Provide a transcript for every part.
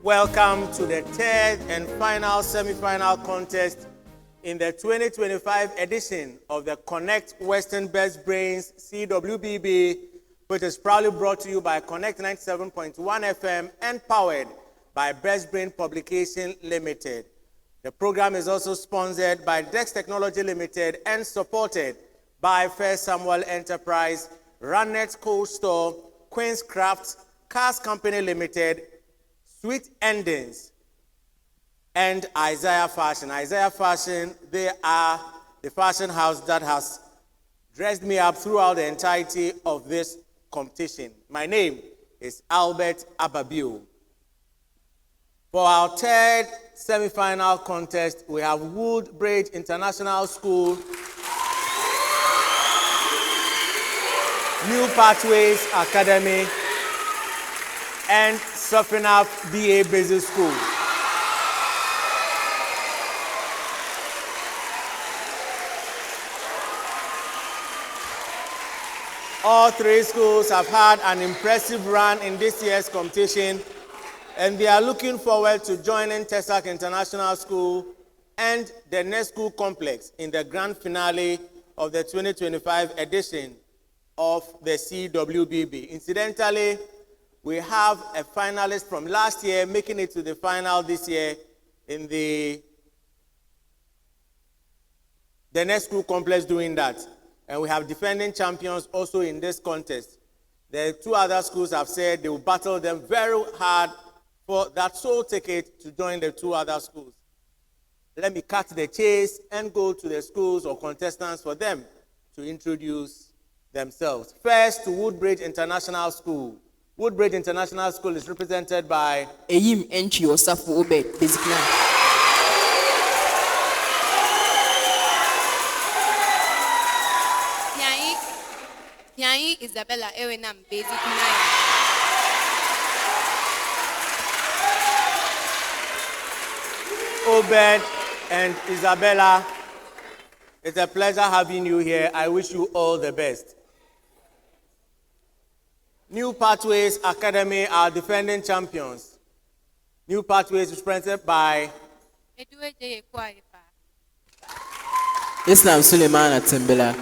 Welcome to the third and final semi-final contest in the 2025 edition of the Connect Western Best Brains CWBB, which is proudly brought to you by Connect 97.1 FM and powered by Best Brain Publication Limited. The program is also sponsored by Dex Technology Limited and supported by First Samuel Enterprise, Runnet Cold Store, Queen's Crafts, Cars Company Limited, Sweet Endings, and Isaiah Fashion. Isaiah Fashion, they are the fashion house that has dressed me up throughout the entirety of this competition. My name is Albert Ababiu. For our third semi-final contest, we have Woodbridge International School, New Pathways Academy, and Socfinaf D Business School. All three schools have had an impressive run in this year's competition, and they are looking forward to joining Tesac International School and the next school complex in the grand finale of the 2025 edition of the CWBB. Incidentally, we have a finalist from last year making it to the final this year in the next school complex doing that. And we have defending champions also in this contest. The two other schools have said they will battle them very hard for that sole ticket to join the two other schools. Let me cut the chase and go to the schools or contestants for them to introduce themselves. First, to Woodbridge International School. Woodbridge International School is represented by Eyim Enchi Osafu Obed, Basic 9. Nyai Isabella Ewenam, Basic 9. Obed and Isabella, it's a pleasure having you here. I wish you all the best. New Pathways Academy are defending champions. New Pathways is represented by Islam Suleiman Atembela.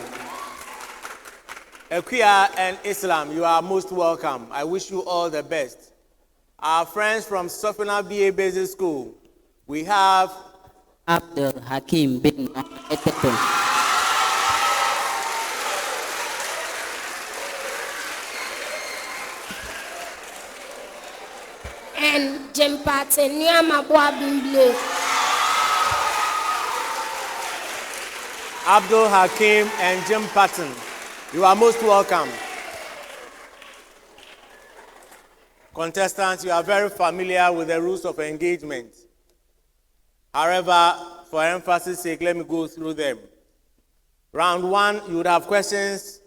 Equia and Islam, you are most welcome. I wish you all the best. Our friends from Socfinaf D Business School, we have Abdul Hakim bin Etepe. And Jim Patton, Yamabwa Bimble. Abdul Hakim and Jim Patton. You are most welcome. Contestants, you are very familiar with the rules of engagement. However, for emphasis' sake, let me go through them. Round 1, you would have questions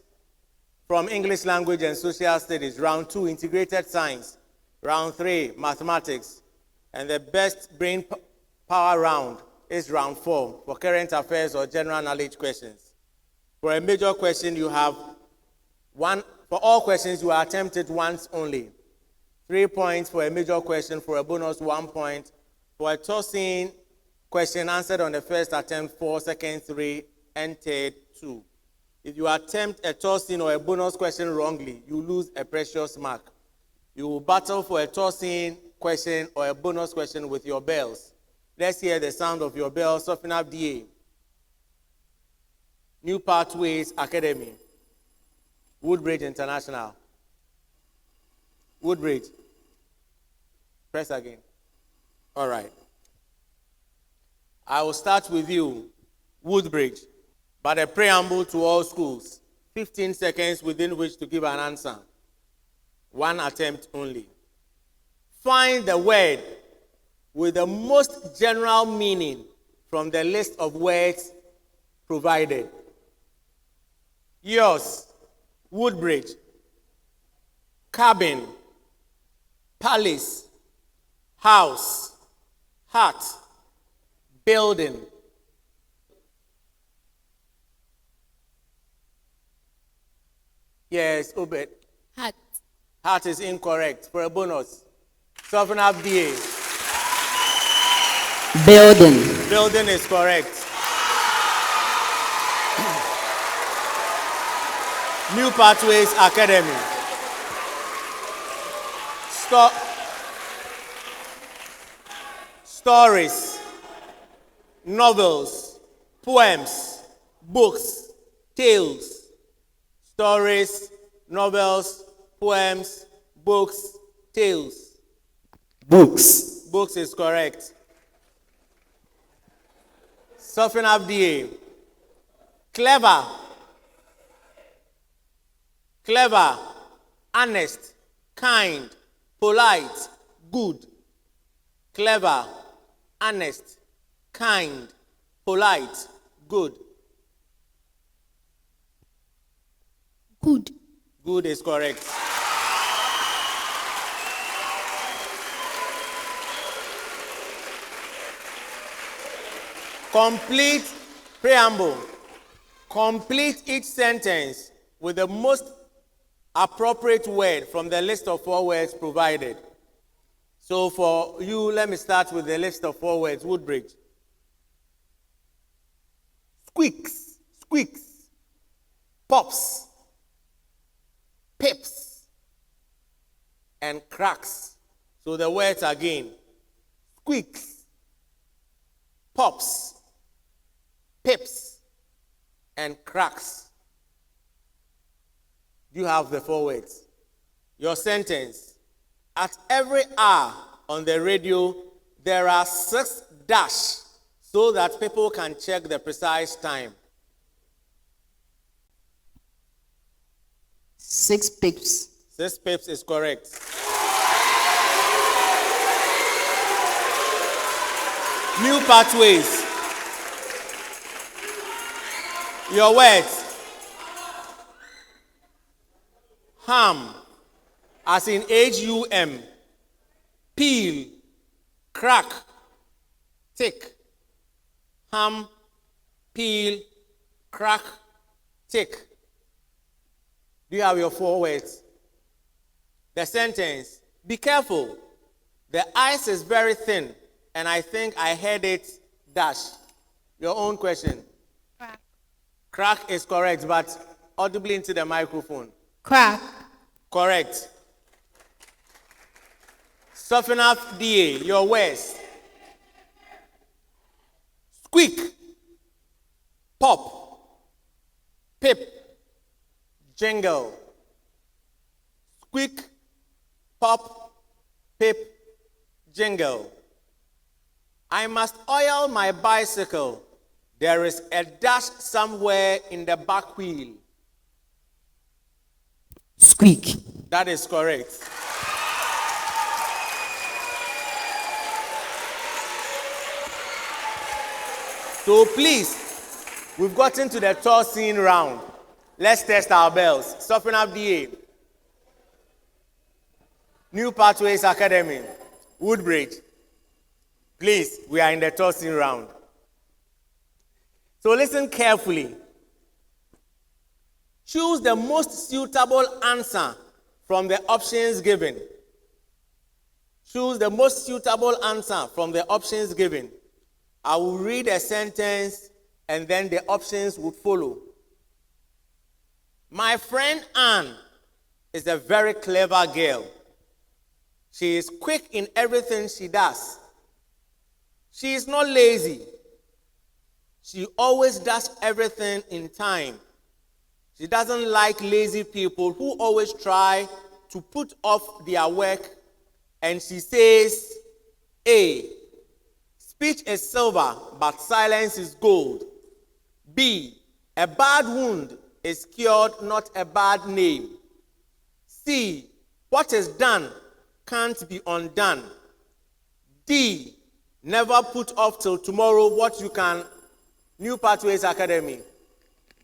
from English language and social studies. Round 2, integrated science. Round 3, mathematics. And the best brain power round is round 4 for current affairs or general knowledge questions. For a major question, you have one. For all questions, you are attempted once only. 3 points for a major question, for a bonus 1 point. For a tossing question answered on the first attempt, 4, second 3, and third 2. If you attempt a tossing or a bonus question wrongly, you lose a precious mark. You will battle for a tossing question or a bonus question with your bells. Let's hear the sound of your bells. Socfinaf D. New Pathways Academy. Woodbridge International. Woodbridge. Press again. All right. I will start with you, Woodbridge, but a preamble to all schools. 15 seconds within which to give an answer. 1 attempt only. Find the word with the most general meaning from the list of words provided. Yours, Woodbridge. Cabin, palace, house, hut, building. Yes, Obed. Hat. Hut is incorrect. For a bonus. Socfinaf D. Building. Building is correct. New Pathways Academy. Stories, novels, poems, books, tales. Stories, novels, poems, books, tales. Books. Books is correct. Socfinaf D. Clever. Clever, honest, kind, polite, good. Clever, honest, kind, polite, good. Good. Good is correct. Complete preamble. Complete each sentence with the most appropriate word from the list of 4 words provided. So for you, let me start with the list of 4 words. Woodbridge. Squeaks, squeaks, pops, pips, and cracks. So the words again. Squeaks, pops, pips, and cracks. You have the 4 words. Your sentence. At every hour on the radio, there are 6 dash so that people can check the precise time. 6 pips. 6 pips is correct. New Pathways. Your words. Ham, as in H-U-M. Peel, crack, tick. Ham, peel, crack, tick. Do you have your 4 words? The sentence. Be careful. The ice is very thin, and I think I heard it dash. Your own question. Crack. Crack is correct, but audibly into the microphone. Crack. Correct. Socfinaf D. Your words. Squeak, pop, pip, jingle. Squeak, pop, pip, jingle. I must oil my bicycle. There is a dash somewhere in the back wheel. Squeak. That is correct. So please, we've gotten to the tossing round. Let's test our bells. Socfinaf D. New Pathways Academy. Woodbridge. Please, we are in the tossing round. So listen carefully. Choose the most suitable answer from the options given. Choose the most suitable answer from the options given. I will read a sentence and then the options would follow. My friend Anne is a very clever girl. She is quick in everything she does. She is not lazy. She always does everything in time. She doesn't like lazy people who always try to put off their work. And she says, A, speech is silver, but silence is gold. B, a bad wound is cured, not a bad name. C, what is done can't be undone. D, never put off till tomorrow what you can. New Pathways Academy.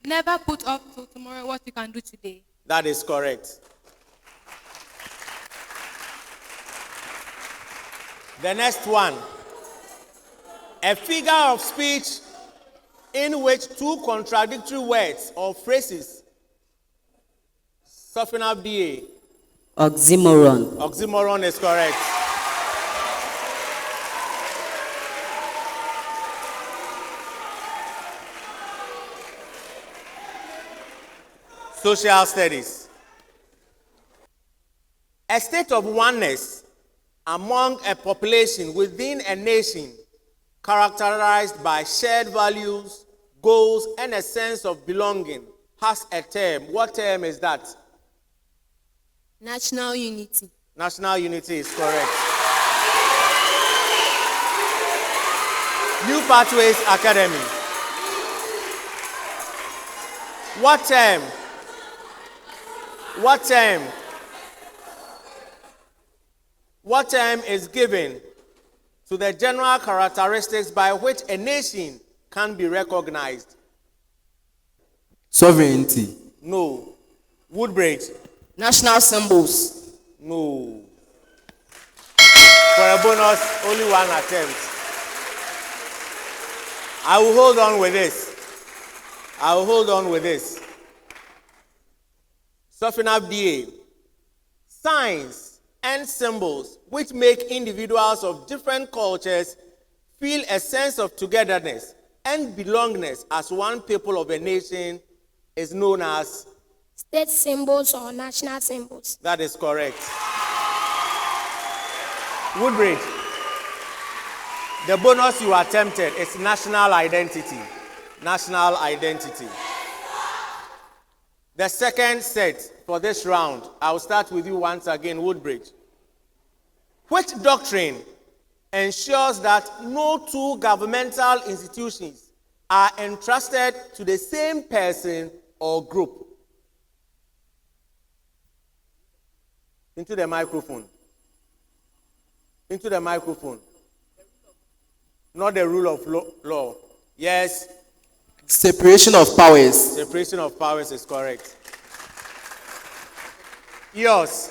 Never put off till tomorrow what you can do today. That is correct. The next one. A figure of speech in which 2 contradictory words or phrases. Socfinaf D. Oxymoron. Oxymoron is correct. Social studies. A state of oneness among a population within a nation characterized by shared values, goals, and a sense of belonging has a term. What term is that? National unity. National unity is correct. New Pathways Academy. What term? What term? What term is given to the general characteristics by which a nation can be recognized? Sovereignty. No. Woodbridge? National symbols. No. For a bonus, only one attempt. I will hold on with this. I will hold on with this. Socfinaf D. Signs and symbols which make individuals of different cultures feel a sense of togetherness and belongingness as one people of a nation is known as? State symbols or national symbols. That is correct. Woodbridge. The bonus you attempted is national identity. National identity. The second set for this round, I will start with you once again, Woodbridge. Which doctrine ensures that no two governmental institutions are entrusted to the same person or group? Into the microphone. Into the microphone. Not the rule of law. Yes. Separation of powers. Separation of powers is correct. Yours.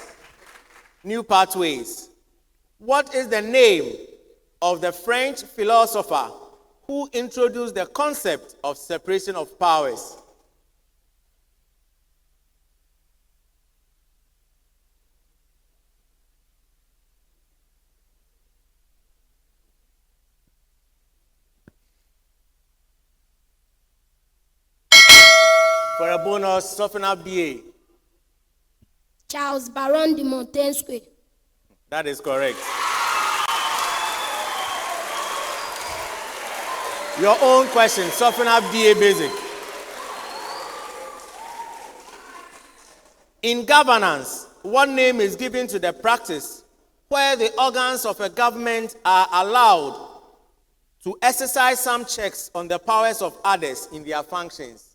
New Pathways. What is the name of the French philosopher who introduced the concept of separation of powers? For a bonus, Socfinaf D. Charles Baron de Montesquieu. That is correct. Your own question, Socfinaf D basic. In governance, what name is given to the practice where the organs of a government are allowed to exercise some checks on the powers of others in their functions?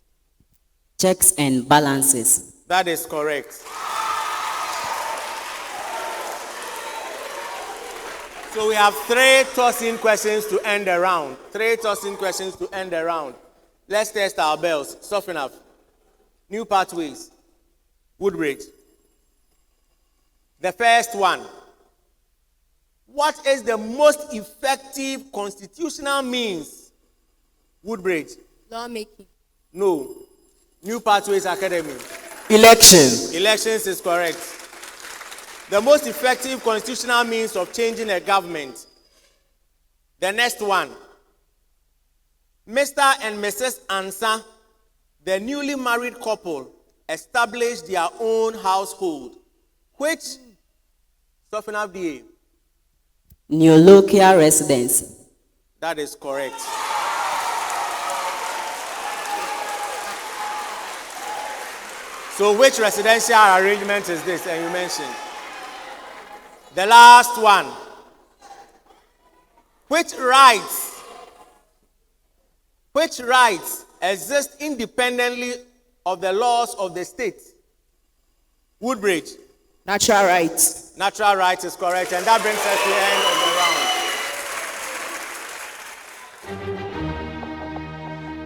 Checks and balances. That is correct. So we have 3 tossing questions to end the round. 3 tossing questions to end the round. Let's test our bells. Socfinaf. New Pathways. Woodbridge. The first one. What is the most effective constitutional means? Woodbridge. Lawmaking. No. New Pathways Academy. Election. Elections is correct. The most effective constitutional means of changing a government. The next one. Mr. and Mrs. Ansa, the newly married couple, established their own household, which? Socfinaf D. Neolocal residence. That is correct. So which residential arrangement is this? And you mentioned. The last one. Which rights exist independently of the laws of the state? Woodbridge. Natural rights. Natural rights is correct, and that brings us to the end of the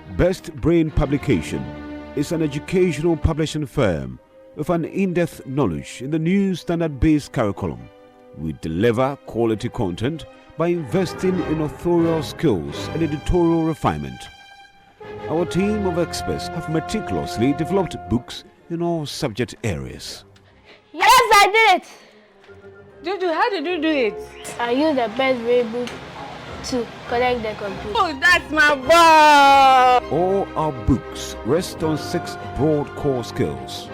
round. Best Brain Publication is an educational publishing firm with an in-depth knowledge in the new standard-based curriculum. We deliver quality content by investing in authorial skills and editorial refinement. Our team of experts have meticulously developed books in all subject areas. Yes, I did it! Juju, how did you do it? I used the best way book 2. Connect the computer. Oh, that's my ball. All our books rest on 6 broad core skills: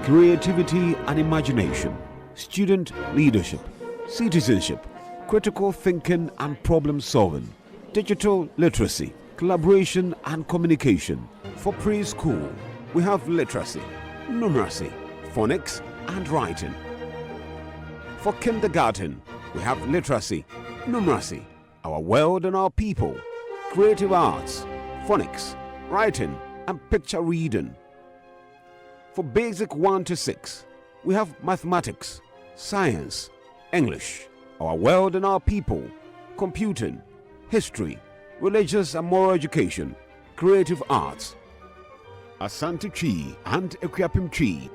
creativity and imagination, student leadership, citizenship, critical thinking and problem solving, digital literacy, collaboration and communication. For preschool, we have literacy, numeracy, phonics and writing. For kindergarten, we have literacy, numeracy, our world and our people, creative arts, phonics, writing and picture reading. For basic 1 to 6, we have mathematics, science, English, our world and our people, computing, history, religious and moral education, creative arts, Asante Chi and Equiapim Chi.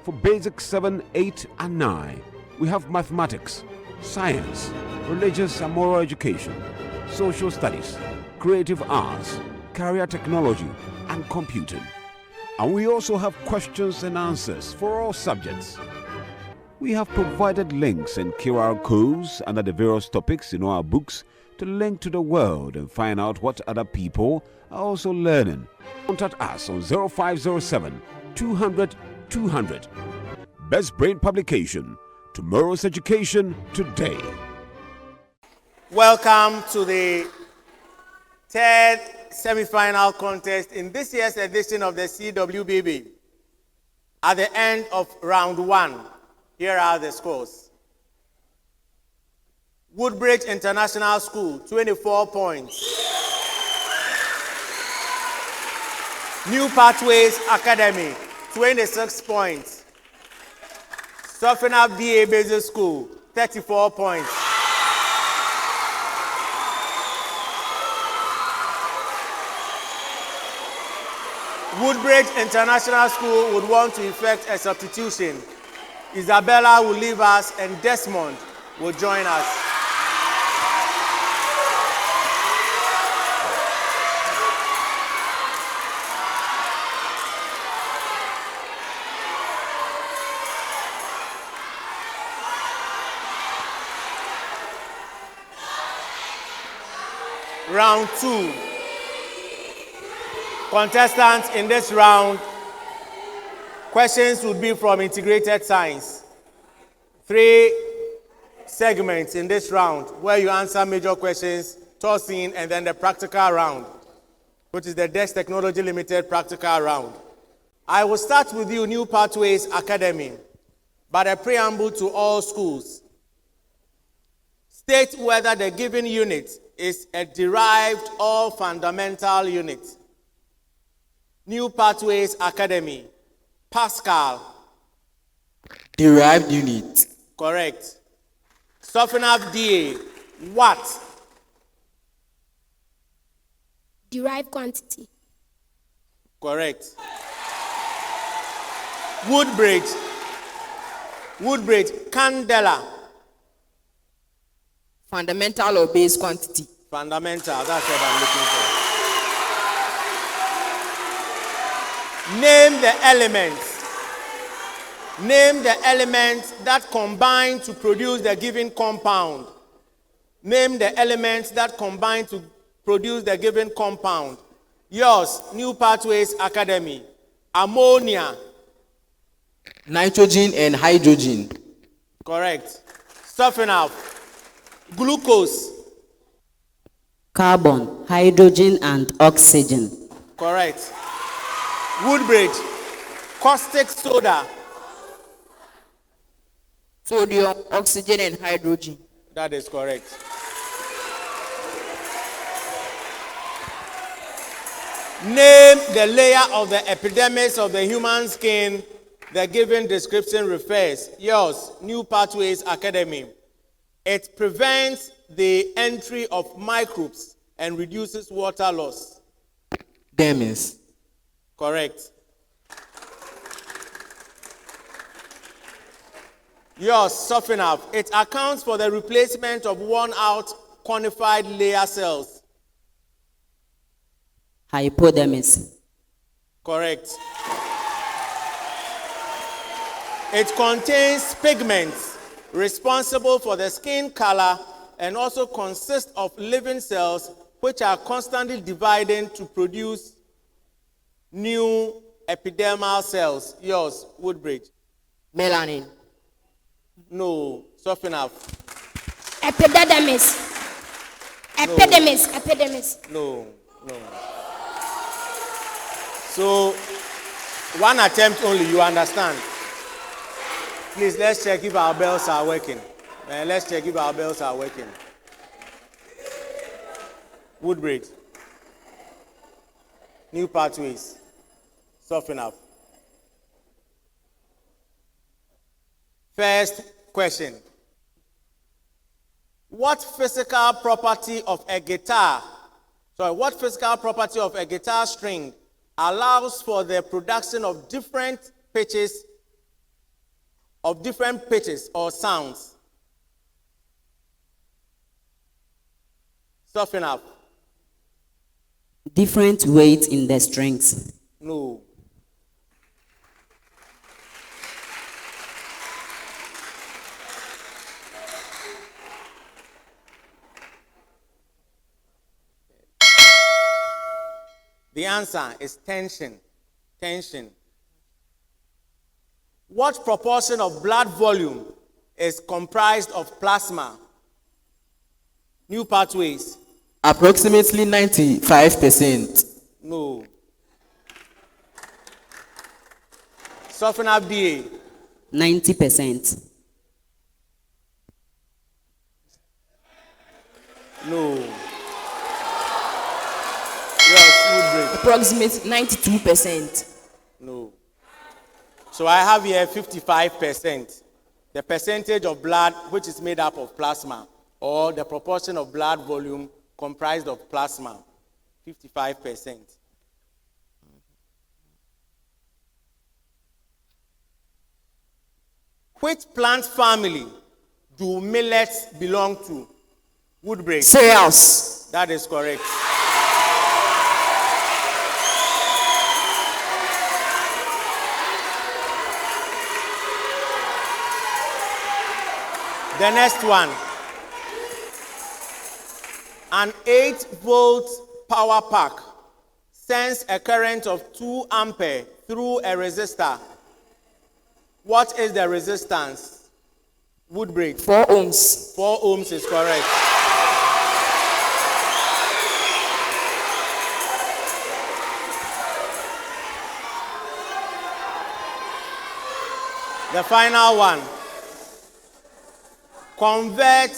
For basic 7, 8 and 9, we have mathematics, science, religious and moral education, social studies, creative arts, career technology and computing. And we also have questions and answers for all subjects. We have provided links and QR codes under the various topics in our books to link to the world and find out what other people are also learning. Contact us on 0507 200 200. Best Brain Publication. Tomorrow's education today. Welcome to the third semi-final contest in this year's edition of the CWBB. At the end of round 1, here are the scores. Woodbridge International School, 24 points. New Pathways Academy, 26 points. Socfinaf D Basic School, 34 points. Woodbridge International School would want to effect a substitution. Isabella will leave us and Desmond will join us. Round 2. Contestants in this round, questions would be from integrated science. 3 segments in this round where you answer major questions, tossing, and then the practical round, which is the Dex Technology Limited practical round. I will start with you, New Pathways Academy, but a preamble to all schools. State whether the given unit is a derived or fundamental unit. New Pathways Academy. Pascal. Derived unit. Correct. Socfinaf D. What? Derived quantity. Correct. Woodbridge. Candela. Fundamental or base quantity. Fundamental. That's what I'm looking for. Name the elements. Name the elements that combine to produce the given compound. Name the elements that combine to produce the given compound. Yours, New Pathways Academy. Ammonia. Nitrogen and hydrogen. Correct. Socfinaf. Glucose. Carbon, hydrogen, and oxygen. Correct. Woodbridge. Caustic soda. Sodium, oxygen, and hydrogen. That is correct. Name the layer of the epidermis of the human skin the given description refers. Yours, New Pathways Academy. It prevents the entry of microbes and reduces water loss. Dermis. Correct. Yours, Socfinaf. It accounts for the replacement of worn-out conified layer cells. Hypodermis. Correct. It contains pigments responsible for the skin color and also consists of living cells which are constantly dividing to produce new epidermal cells. Yours, Woodbridge. Melanin. No, Socfinaf. Epidermis. Epidermis. No. So, one attempt only, you understand. Please, let's check if our bells are working. Woodbridge. New pathways. Socfinaf. First question. What physical property of a guitar string allows for the production of different pitches or sounds? Socfinaf. Different weight in the strings. No. The answer is tension. What proportion of blood volume is comprised of plasma? New pathways. Approximately 95%. No. Socfinaf D. 90%. No. Yes, Woodbridge. Approximately 92%. No. So I have here 55%. The percentage of blood which is made up of plasma, or the proportion of blood volume comprised of plasma, 55%. Which plant family do millets belong to? Woodbridge. Cereals. That is correct. The next one. An 8-volt power pack sends a current of 2 ampere through a resistor. What is the resistance? Woodbridge. 4 ohms. 4 ohms is correct. The final one. Convert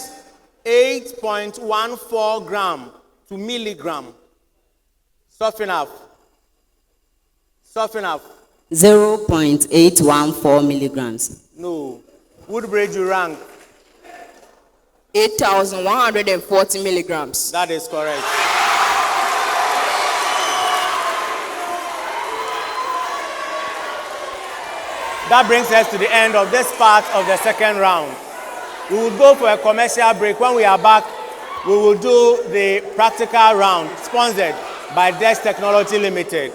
8.14 gram to milligram. Socfinaf. 0.814 milligrams. No. Woodbridge, you rank. 8,140 milligrams. That is correct. That brings us to the end of this part of the second round. We will go for a commercial break. When we are back, we will do the practical round, sponsored by Dex Technology Limited.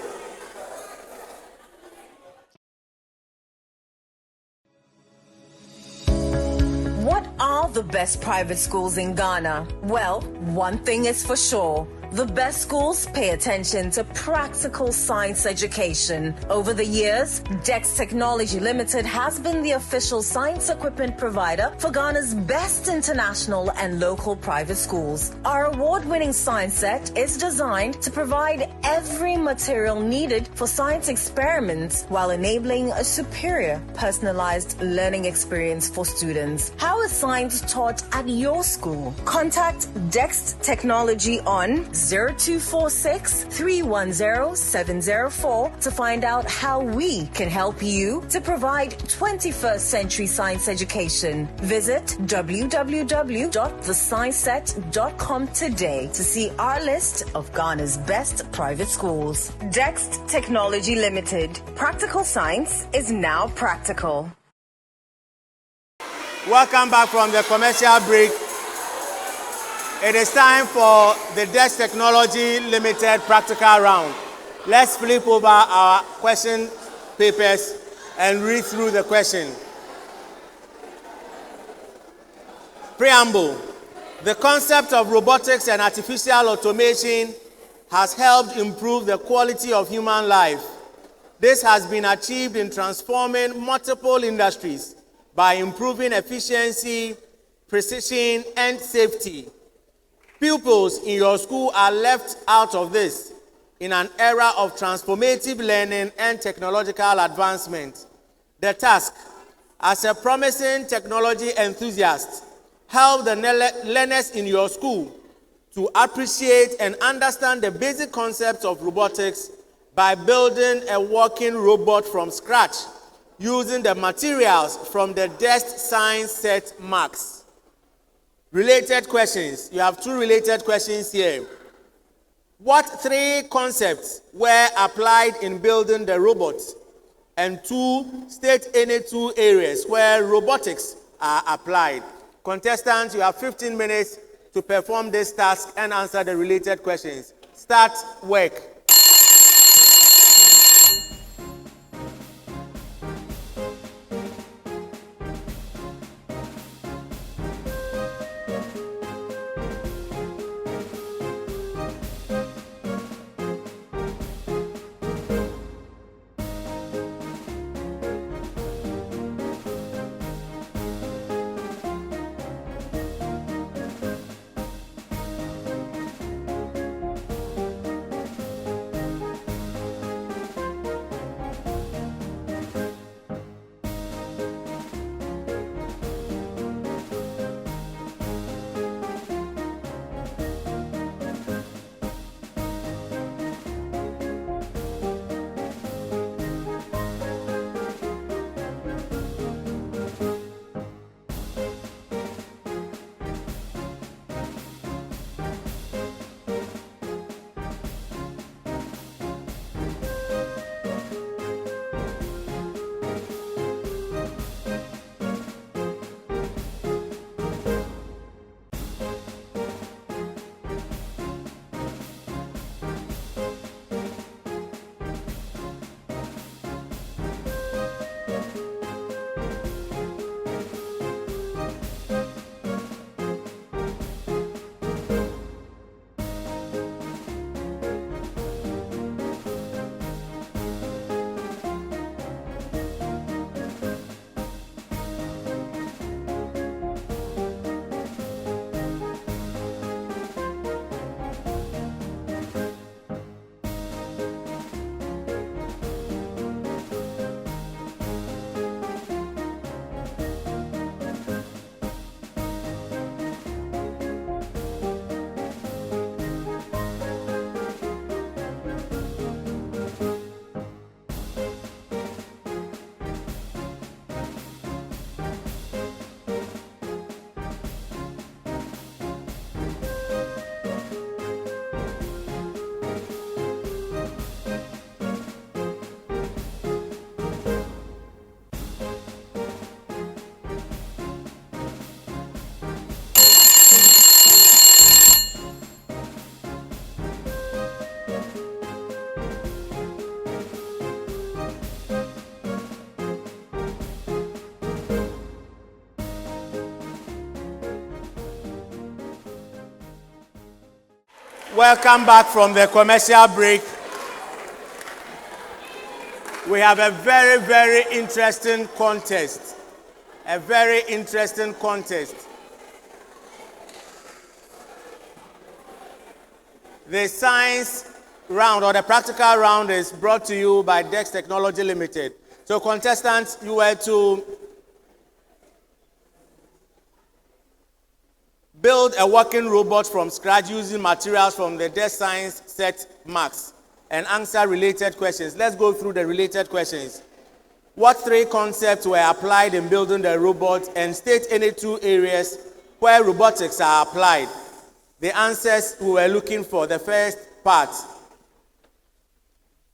What are the best private schools in Ghana? Well, one thing is for sure. The best schools pay attention to practical science education. Over the years, Dex Technology Limited has been the official science equipment provider for Ghana's best international and local private schools. Our award-winning science set is designed to provide every material needed for science experiments while enabling a superior, personalized learning experience for students. How is science taught at your school? Contact Dex Technology on 0246 310 704 to find out how we can help you to provide 21st century science education. Visit www.thescienceset.com today to see our list of Ghana's best private schools. Dex Technology Limited. Practical science is now practical. Welcome back from the commercial break. It is time for the Dex Technology Limited practical round. Let's flip over our question papers and read through the question. Preamble. The concept of robotics and artificial automation has helped improve the quality of human life. This has been achieved in transforming multiple industries by improving efficiency, precision, and safety. Pupils in your school are left out of this in an era of transformative learning and technological advancement. The task, as a promising technology enthusiast, help the learners in your school to appreciate and understand the basic concepts of robotics by building a working robot from scratch using the materials from the Dex Science Set Max. Related questions. You have two related questions here. What three concepts were applied in building the robot? And two, state any two areas where robotics are applied. Contestants, you have 15 minutes to perform this task and answer the related questions. Start work. Welcome back from the commercial break. We have a very, very interesting contest. A very interesting contest. The science round or the practical round is brought to you by Dex Technology Limited. So contestants, you were to build a working robot from scratch using materials from the Dex Science Set Max and answer related questions. Let's go through the related questions. What three concepts were applied in building the robot, and state any two areas where robotics are applied? The answers we were looking for, the first part,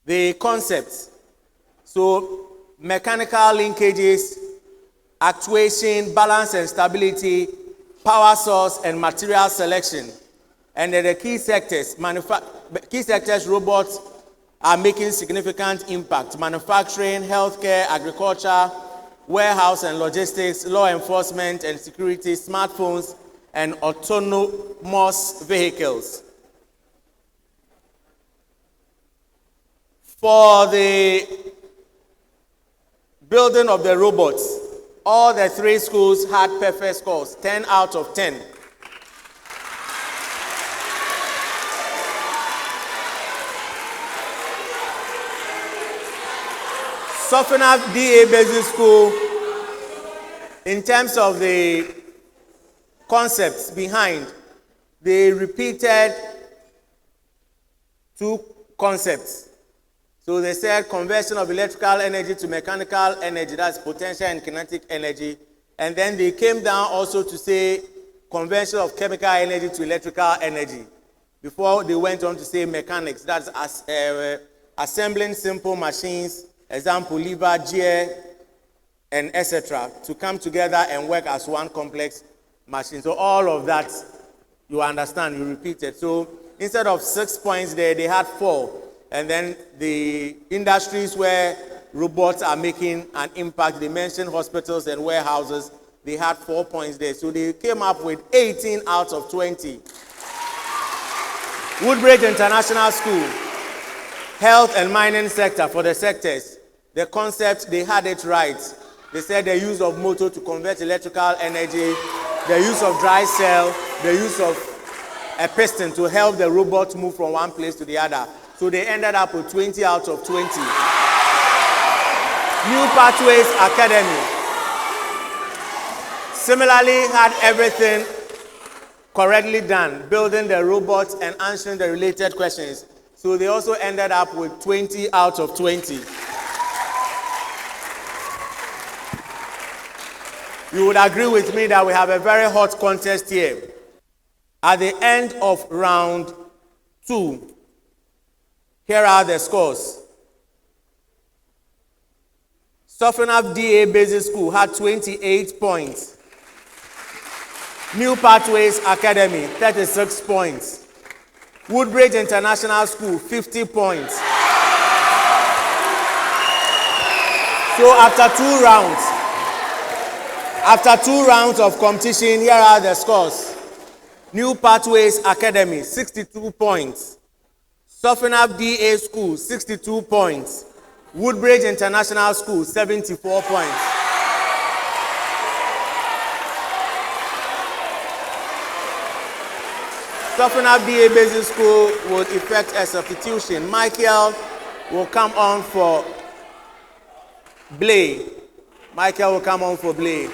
the concepts. So mechanical linkages, actuation, balance and stability, power source, and material selection. And then the key sectors, robots are making significant impact. Manufacturing, healthcare, agriculture, warehouse and logistics, law enforcement and security, smartphones, and autonomous vehicles. For the building of the robots, all the 3 schools had perfect scores, 10 out of 10. Socfinaf D Basic School, in terms of the concepts behind, they repeated 2 concepts. So they said conversion of electrical energy to mechanical energy, that's potential and kinetic energy. And then they came down also to say conversion of chemical energy to electrical energy. Before they went on to say mechanics, that's assembling simple machines, example, lever, gear, and etc., to come together and work as one complex machine. So all of that, you understand, you repeat it. So instead of 6 points there, they had 4. And then the industries where robots are making an impact, they mentioned hospitals and warehouses, they had 4 points there. So they came up with 18 out of 20. Woodbridge International School, health and mining sector, for the sectors, the concept, they had it right. They said the use of motor to convert electrical energy, the use of dry cell, the use of a piston to help the robot move from one place to the other. So they ended up with 20 out of 20. New Pathways Academy similarly had everything correctly done, building the robots and answering the related questions. So they also ended up with 20 out of 20. You would agree with me that we have a very hot contest here. At the end of round 2, here are the scores. Socfinaf D Basic School had 28 points. New Pathways Academy, 36 points. Woodbridge International School, 50 points. So after 2 rounds of competition, here are the scores. New Pathways Academy, 62 points. Socfinaf DA School, 62 points. Woodbridge International School, 74 points. Socfinaf DA Basic School will effect a substitution. Michael will come on for Blay. Michael will come on for Blay.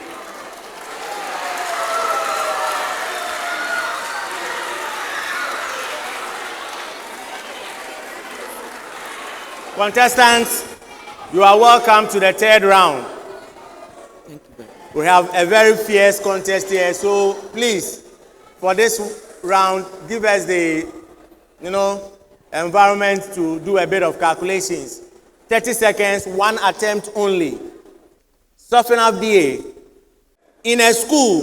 Contestants, you are welcome to the 3rd round. Thank you. We have a very fierce contest here, so please, for this round, give us the, environment to do a bit of calculations. 30 seconds, 1 attempt only. Socfinaf DA. In a school,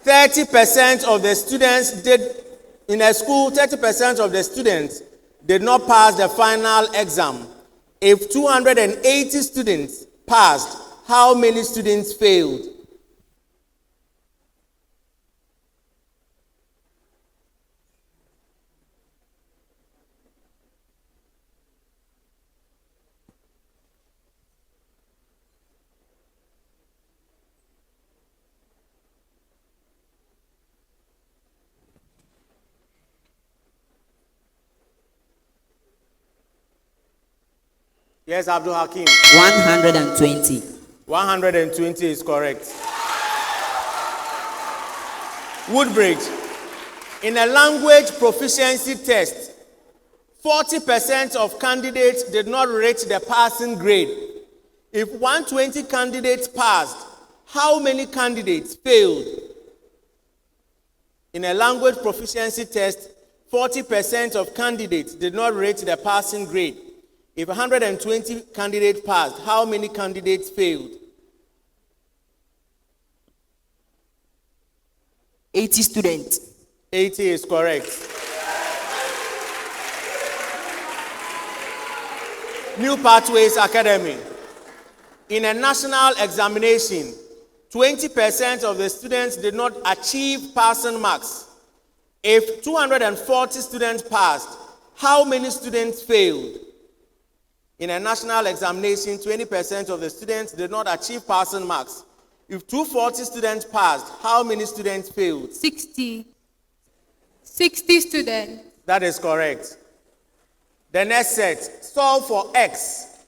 30% of the students did not pass the final exam. If 280 students passed, how many students failed? Yes, Abdul Hakim. 120. 120 is correct. Woodbridge. In a language proficiency test, 40% of candidates did not reach the passing grade. If 120 candidates passed, how many candidates failed? In a language proficiency test, 40% of candidates did not reach the passing grade. If 120 candidates passed, how many candidates failed? 80 students. 80 is correct. New Pathways Academy. In a national examination, 20% of the students did not achieve passing marks. If 240 students passed, how many students failed? In a national examination, 20% of the students did not achieve passing marks. If 240 students passed, how many students failed? 60. 60 students. That is correct. The next set, solve for x.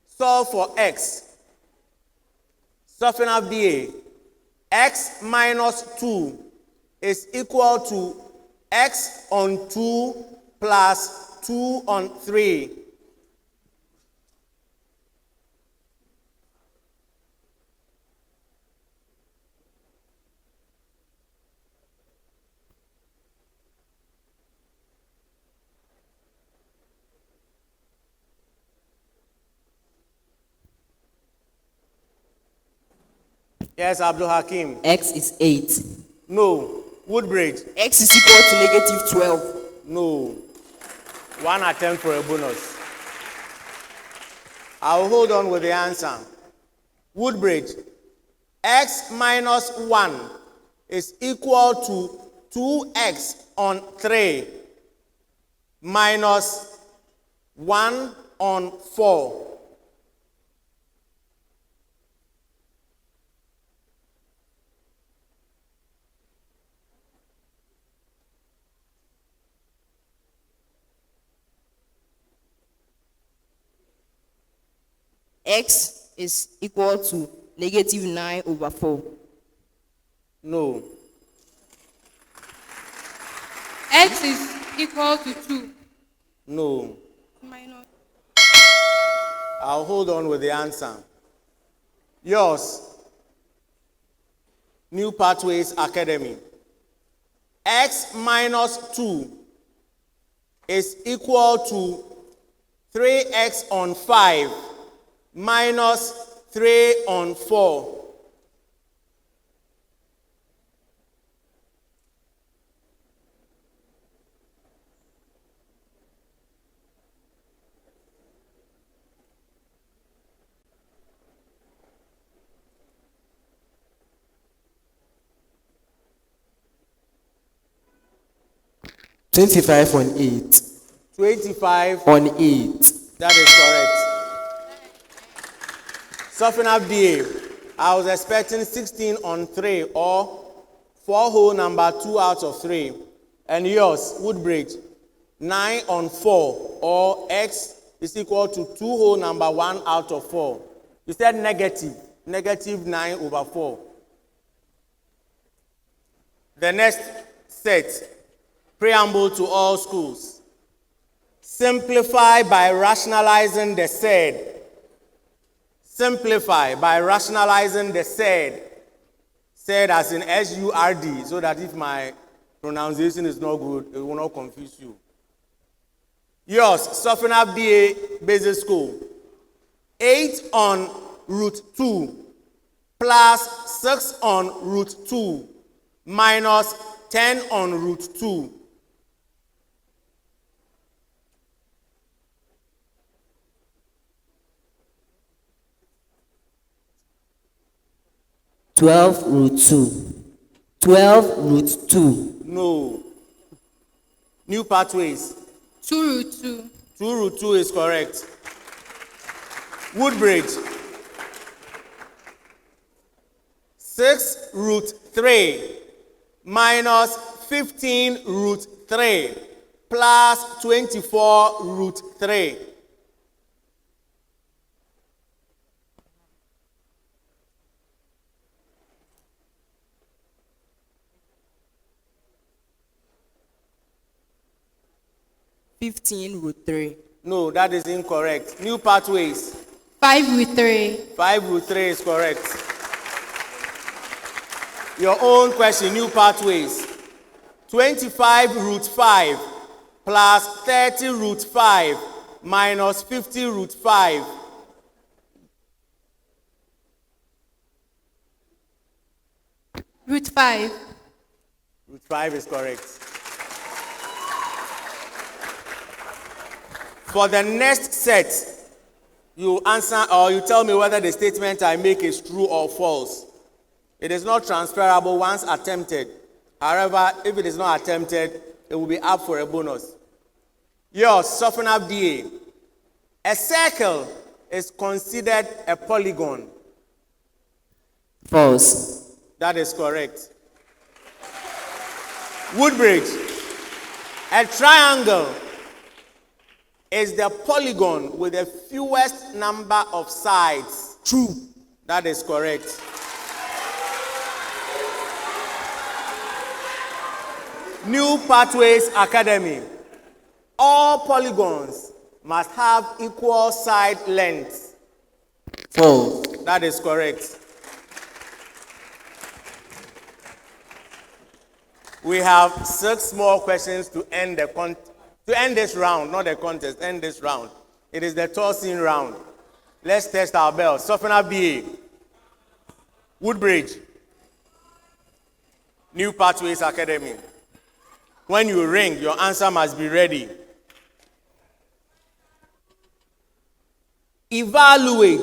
Solve for x. Socfinaf D. X minus 2 is equal to x on 2 plus 2 on 3. Yes, Abdul Hakim. X is 8. No. Woodbridge. X is equal to negative 12. No. One attempt for a bonus. I'll hold on with the answer. Woodbridge. X minus 1 is equal to 2x on 3 minus 1 on 4. X is equal to negative 9 over 4. No. X is equal to 2. No. Minus. I'll hold on with the answer. Yours. New Pathways Academy. X minus 2 is equal to 3x on 5 minus 3 on 4. $25 on 8. 25 On 8. That is correct. Socfinaf D. I was expecting 16 on 3 or 4 whole number 2 out of 3. And yours, Woodbridge, 9 on 4 or x is equal to 2 whole number 1 out of 4. You said negative. Negative 9 over 4. The next set, preamble to all schools. Simplify by rationalizing the said. Simplify by rationalizing the said. Said as in S-U-R-D, so that if my pronunciation is not good, it will not confuse you. Yours, Socfinaf D Basic School. 8 on root 2 plus 6 on root 2 minus 10 on root 2. $12√2. No. New Pathways. 2√2. 2√2 is correct. Woodbridge. 6√3 minus 15√3 plus 24√3. $15√3. No, that is incorrect. New Pathways. 5√3. 5√3 is correct. Your own question, New Pathways. 25√5 plus 30√5 minus 50√5. √5. √5 is correct. For the next set, you answer or you tell me whether the statement I make is true or false. It is not transferable once attempted. However, if it is not attempted, it will be up for a bonus. Yours, Socfinaf D. A circle is considered a polygon. False. That is correct. Woodbridge. A triangle is the polygon with the fewest number of sides. True. That is correct. New Pathways Academy. All polygons must have equal side lengths. False. That is correct. We have 6 more questions to end this round, not the contest, end this round. It is the tossing round. Let's test our bells. Socfinaf D. Woodbridge. New Pathways Academy. When you ring, your answer must be ready. Evaluate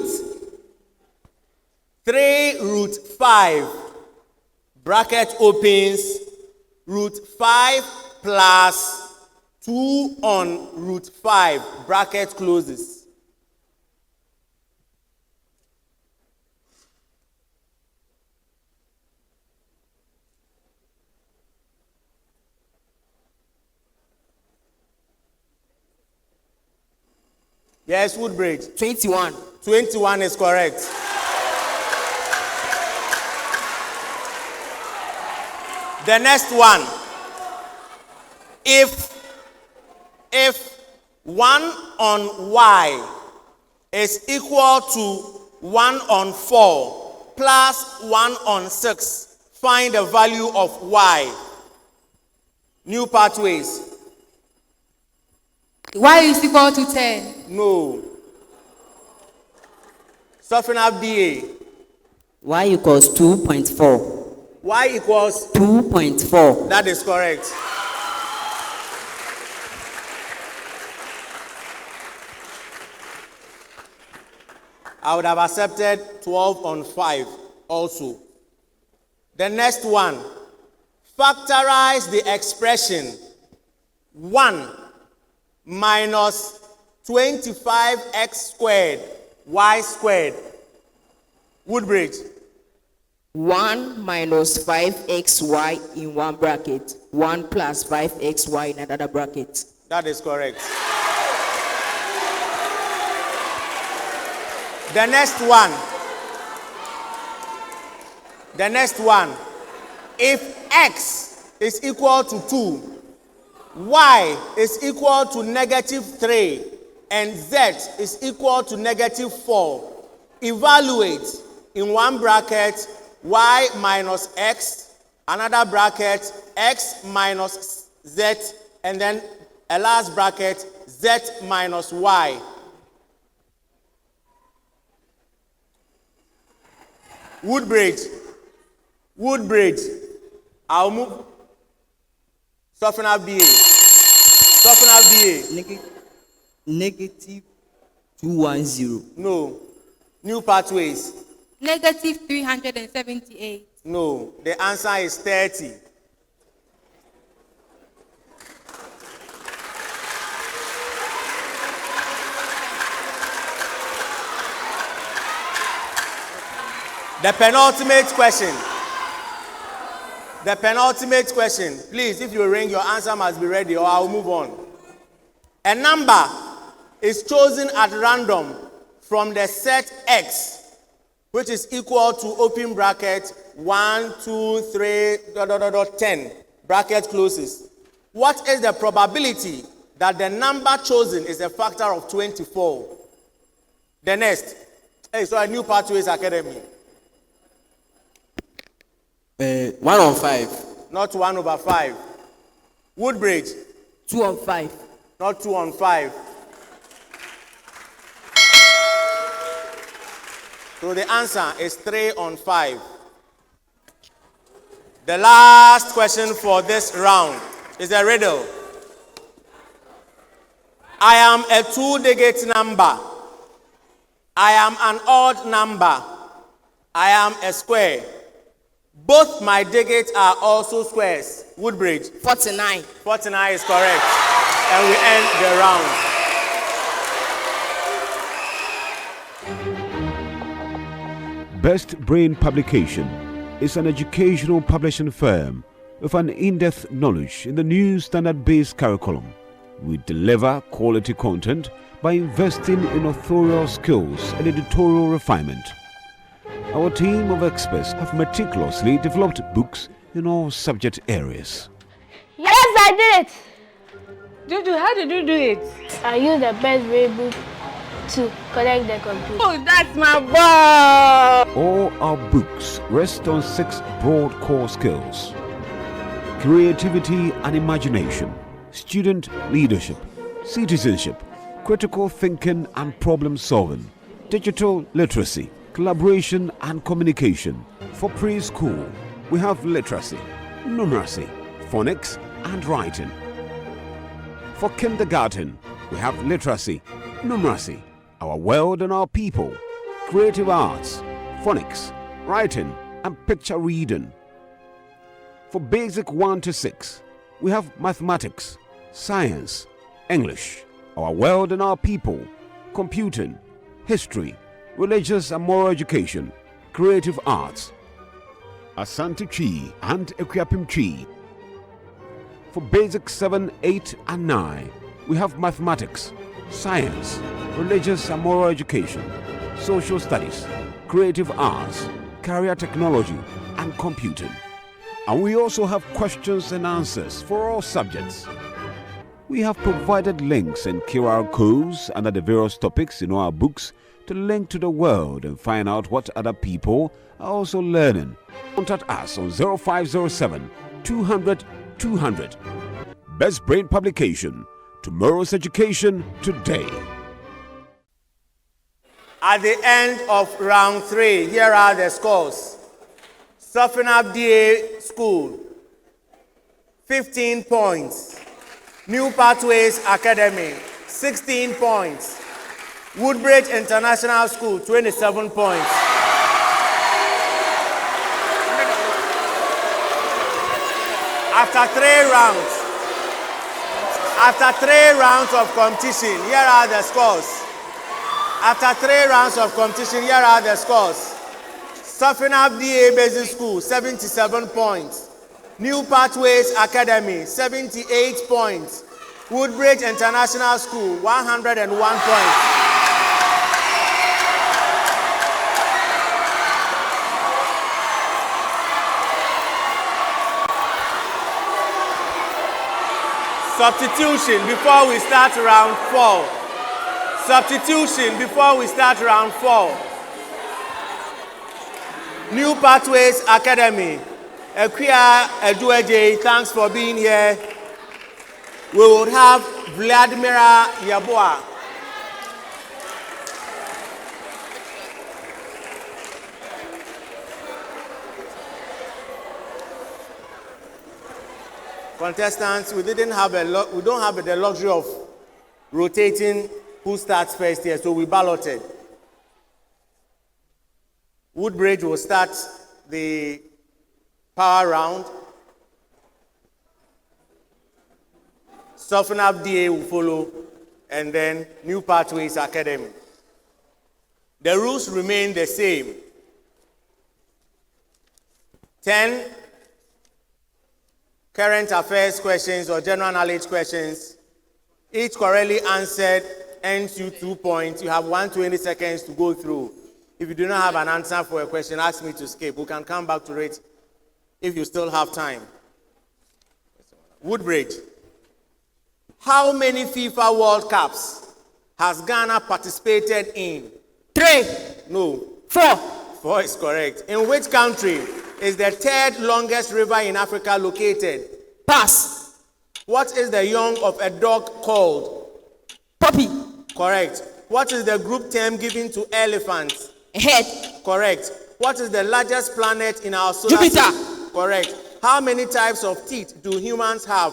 3 root 5, bracket opens, root 5 plus 2 on root 5, bracket closes. Yes, Woodbridge. 21. 21 is correct. The next one. If 1 on y is equal to 1 on 4 plus 1 on 6, find the value of y. New Pathways. Y is equal to 10. No. Socfinaf D. Y equals 2.4. Y equals 2.4. That is correct. I would have accepted 12 on 5 also. The next one. Factorize the expression 1 minus 25x squared y squared. Woodbridge. 1 minus 5xy in one bracket. 1 plus 5xy in another bracket. That is correct. The next one. If x is equal to 2, y is equal to -3, and z is equal to -4, evaluate in one bracket y minus x, another bracket x minus z, and then a last bracket z minus y. Woodbridge. I'll move. Socfinaf D. Negative 210. No. New Pathways. Negative 378. No. The answer is 30. The penultimate question. Please, if you ring, your answer must be ready or I'll move on. A number is chosen at random from the set X, which is equal to open bracket 1, 2, 3, 10, bracket closes. What is the probability that the number chosen is a factor of 24? The next. So a New Pathways Academy. 1 on 5. Not 1 over 5. Woodbridge. 2 on 5. Not 2 on 5. So the answer is 3 on 5. The last question for this round is a riddle. I am a 2-digit number. I am an odd number. I am a square. Both my digits are also squares. Woodbridge. 49. 49 is correct. And we end the round. Best Brain Publication is an educational publishing firm with an in-depth knowledge in the new standard-based curriculum. We deliver quality content by investing in authorial skills and editorial refinement. Our team of experts have meticulously developed books in all subject areas. Yes, I did it. Juju, how did you do it? I used the best way book to connect the computer. Oh, that's my ball! All our books rest on 6 broad core skills: creativity and imagination, student leadership, citizenship, critical thinking and problem solving, digital literacy, collaboration and communication. For preschool, we have literacy, numeracy, phonics and writing. For kindergarten, we have literacy, numeracy, our world and our people, creative arts, phonics, writing and picture reading. For basic 1 to 6, we have mathematics, science, English, our world and our people, computing, history, religious and moral education, creative arts, Asante Chi and Equiapim Chi. For basic 7, 8 and 9, we have mathematics, science, religious and moral education, social studies, creative arts, career technology and computing. And we also have questions and answers for all subjects. We have provided links and QR codes under the various topics in our books to link to the world and find out what other people are also learning. Contact us on 0507 200 200. Best Brain Publication. Tomorrow's education today. At the end of round 3, here are the scores. Socfinaf D School, 15 points. New Pathways Academy, 16 points. Woodbridge International School, 27 points. After 3 rounds of competition, here are the scores. After 3 rounds of competition, here are the scores. Socfinaf D Basic School, 77 points. New Pathways Academy, 78 points. Woodbridge International School, 101 points. Substitution before we start round 4. Substitution before we start round 4. New Pathways Academy. Equia Edueje, thanks for being here. We will have Vladimira Yaboa. Contestants, we don't have the luxury of rotating who starts first here, so we balloted. Woodbridge will start the power round. Socfinaf D will follow, and then New Pathways Academy. The rules remain the same. 10 current affairs questions or general knowledge questions. Each correctly answered earns you 2 points. You have 120 seconds to go through. If you do not have an answer for a question, ask me to skip. We can come back to it if you still have time. Woodbridge. How many FIFA World Cups has Ghana participated in? 3. No. 4. 4 is correct. In which country is the 3rd longest river in Africa located? Pass. What is the young of a dog called? Puppy. Correct. What is the group term given to elephants? Head. Correct. What is the largest planet in our solar system? Jupiter. Correct. How many types of teeth do humans have?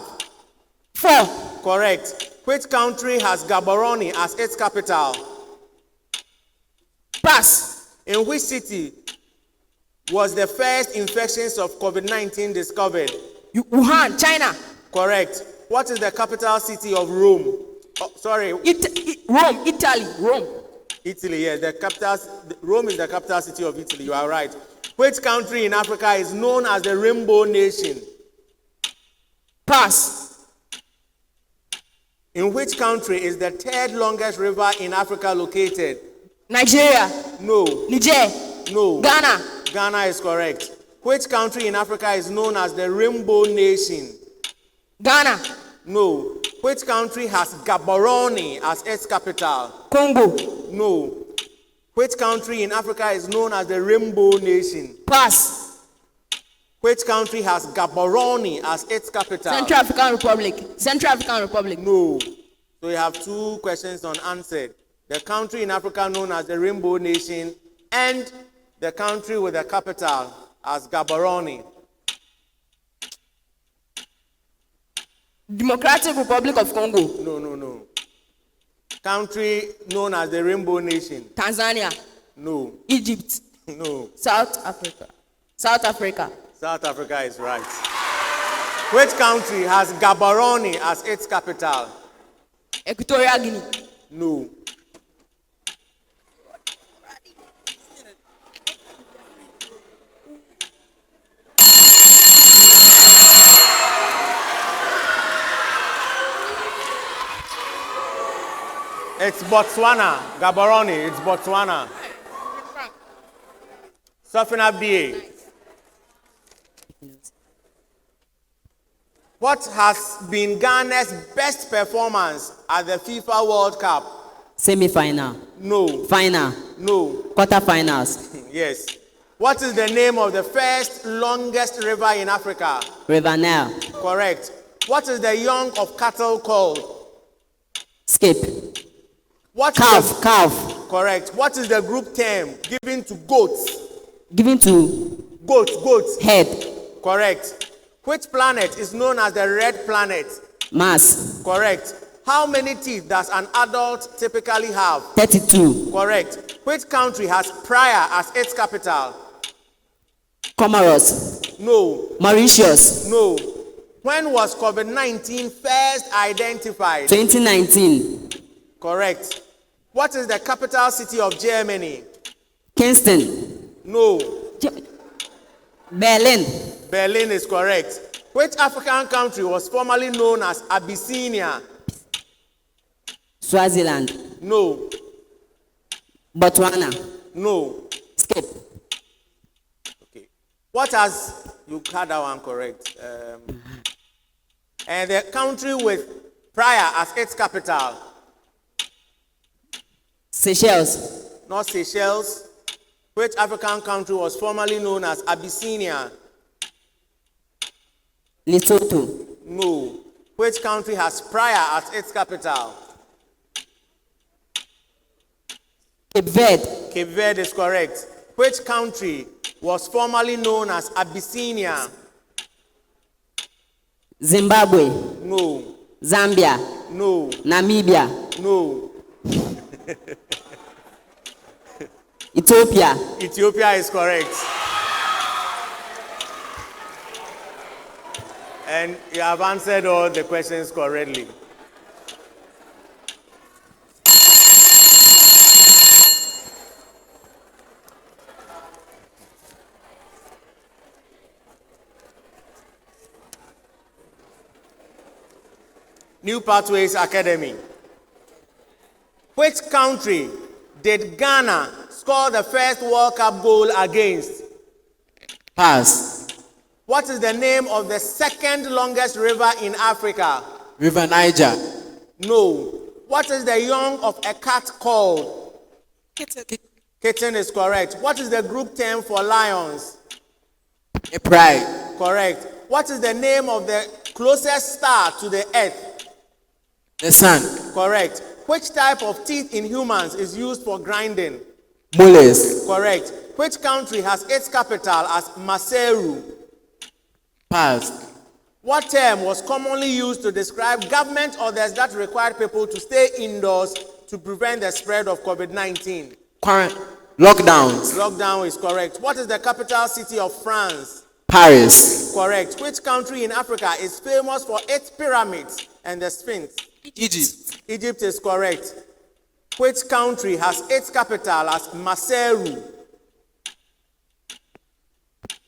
4. Correct. Which country has Gaborone as its capital? Pass. In which city was the first infections of COVID-19 discovered? Wuhan, China. Correct. What is the capital city of Rome? Rome, Italy. Rome. Italy, yes. Rome is the capital city of Italy. You are right. Which country in Africa is known as the Rainbow Nation? Pass. In which country is the third longest river in Africa located? Nigeria. No. Niger. No. Ghana. Ghana is correct. Which country in Africa is known as the Rainbow Nation? Ghana. No. Which country has Gaborone as its capital? Congo. No. Which country in Africa is known as the Rainbow Nation? Pass. Which country has Gaborone as its capital? Central African Republic. Central African Republic. No. So you have two questions unanswered. The country in Africa known as the Rainbow Nation and the country with the capital as Gaborone. Democratic Republic of Congo. No. Country known as the Rainbow Nation. Tanzania. No. Egypt. No. South Africa. South Africa. South Africa is right. Which country has Gaborone as its capital? Equatorial Guinea. No. It's Botswana. Gaborone, it's Botswana. Socfinaf D. What has been Ghana's best performance at the FIFA World Cup? Semi-final. No. Final. No. Quarter-finals. Yes. What is the name of the first longest river in Africa? River Nile. Correct. What is the young of cattle called? Skip. What Calf. Calf. Correct. What is the group term given to goats? Given to Goats. head. Correct. Which planet is known as the red planet? Mass. Correct. How many teeth does an adult typically have? 32. Correct. Which country has Praia as its capital? Comoros. No. Mauritius. No. When was COVID-19 first identified? 2019. Correct. What is the capital city of Germany? Kingston. No. Berlin. Berlin is correct. Which African country was formerly known as Abyssinia? Swaziland. No. Botswana. No. Skip. Okay. What has you had that one correct? And the country with Praia as its capital? Seychelles. Not Seychelles. Which African country was formerly known as Abyssinia? Lesotho. No. Which country has Praia as its capital? Cape Verde. Cape Verde is correct. Which country was formerly known as Abyssinia? Zimbabwe. No. Zambia. No. Namibia. No. Ethiopia. Ethiopia is correct. And you have answered all the questions correctly. New Pathways Academy. Which country did Ghana score the first World Cup goal against? Pass. What is the name of the second longest river in Africa? River Niger. No. What is the young of a cat called? Kitten. Kitten is correct. What is the group term for lions? A pride. Correct. What is the name of the closest star to the earth? The sun. Correct. Which type of teeth in humans is used for grinding? Molars. Correct. Which country has its capital as Maseru? Pass. What term was commonly used to describe government orders that required people to stay indoors to prevent the spread of COVID-19? Lockdowns. Lockdown is correct. What is the capital city of France? Paris. Correct. Which country in Africa is famous for its pyramids and the Sphinx? Egypt. Egypt is correct. Which country has its capital as Maseru?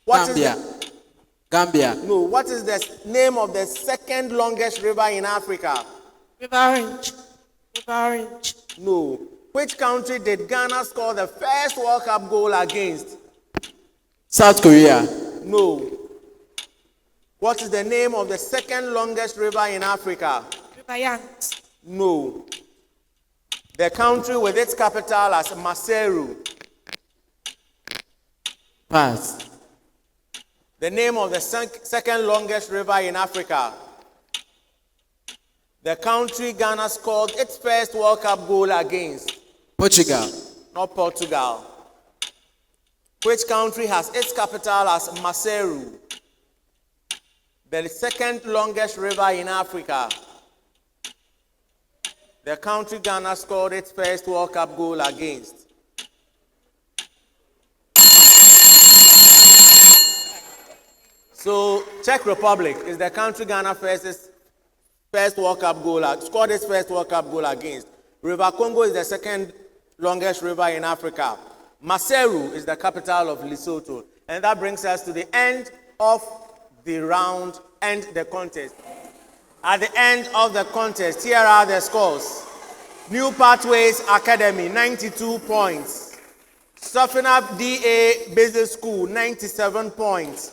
What is Gambia. Gambia. No, what is the name of the second longest river in Africa? River Orange. River Orange. No. Which country did Ghana score the first World Cup goal against? South Korea. No. What is the name of the second longest river in Africa? River Yangtze. No. The country with its capital as Maseru. Pass. The name of the second longest river in Africa. The country Ghana scored its first World Cup goal against. Portugal. Not Portugal. Which country has its capital as Maseru? The second longest river in Africa. The country Ghana scored its first World Cup goal against. So, Czech Republic is the country Ghana first World Cup goal, scored its first World Cup goal against. River Congo is the second longest river in Africa. Maseru is the capital of Lesotho. And that brings us to the end of the round and the contest. At the end of the contest, here are the scores. New Pathways Academy, 92 points. Socfinaf D Business School, 97 points.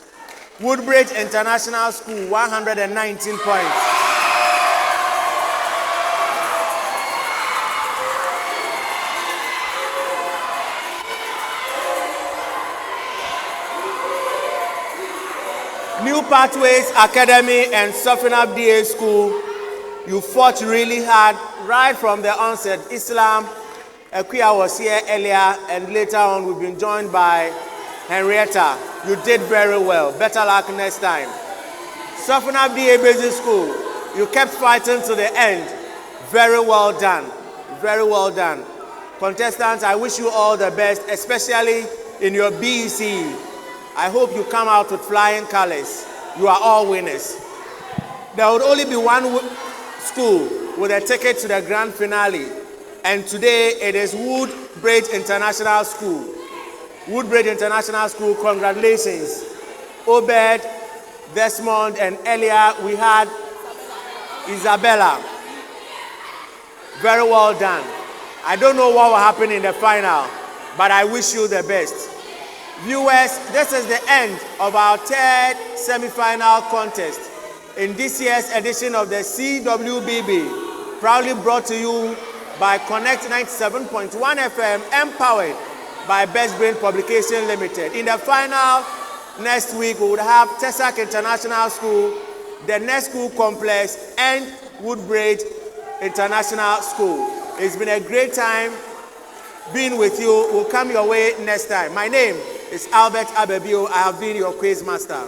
Woodbridge International School, 119 points. New Pathways Academy and Socfinaf D School, you fought really hard right from the onset. Islam, Akuya was here earlier, and later on we've been joined by Henrietta. You did very well. Better luck next time. Socfinaf D Business School, you kept fighting to the end. Very well done. Very well done. Contestants, I wish you all the best, especially in your BEC. I hope you come out with flying colors. You are all winners. There would only be one school with a ticket to the grand finale. And today it is Woodbridge International School. Woodbridge International School, congratulations. Obed, Desmond, and earlier we had Isabella. Very well done. I don't know what will happen in the final, but I wish you the best. Viewers, this is the end of our third semi-final contest in this year's edition of the CWBB, proudly brought to you by Connect 97.1 FM, empowered by Best Brain Publication Limited. In the final next week, we would have Tesac International School, the Next School Complex, and Woodbridge International School. It's been a great time being with you. We'll come your way next time. My name is Albert Abebio. I have been your quiz master.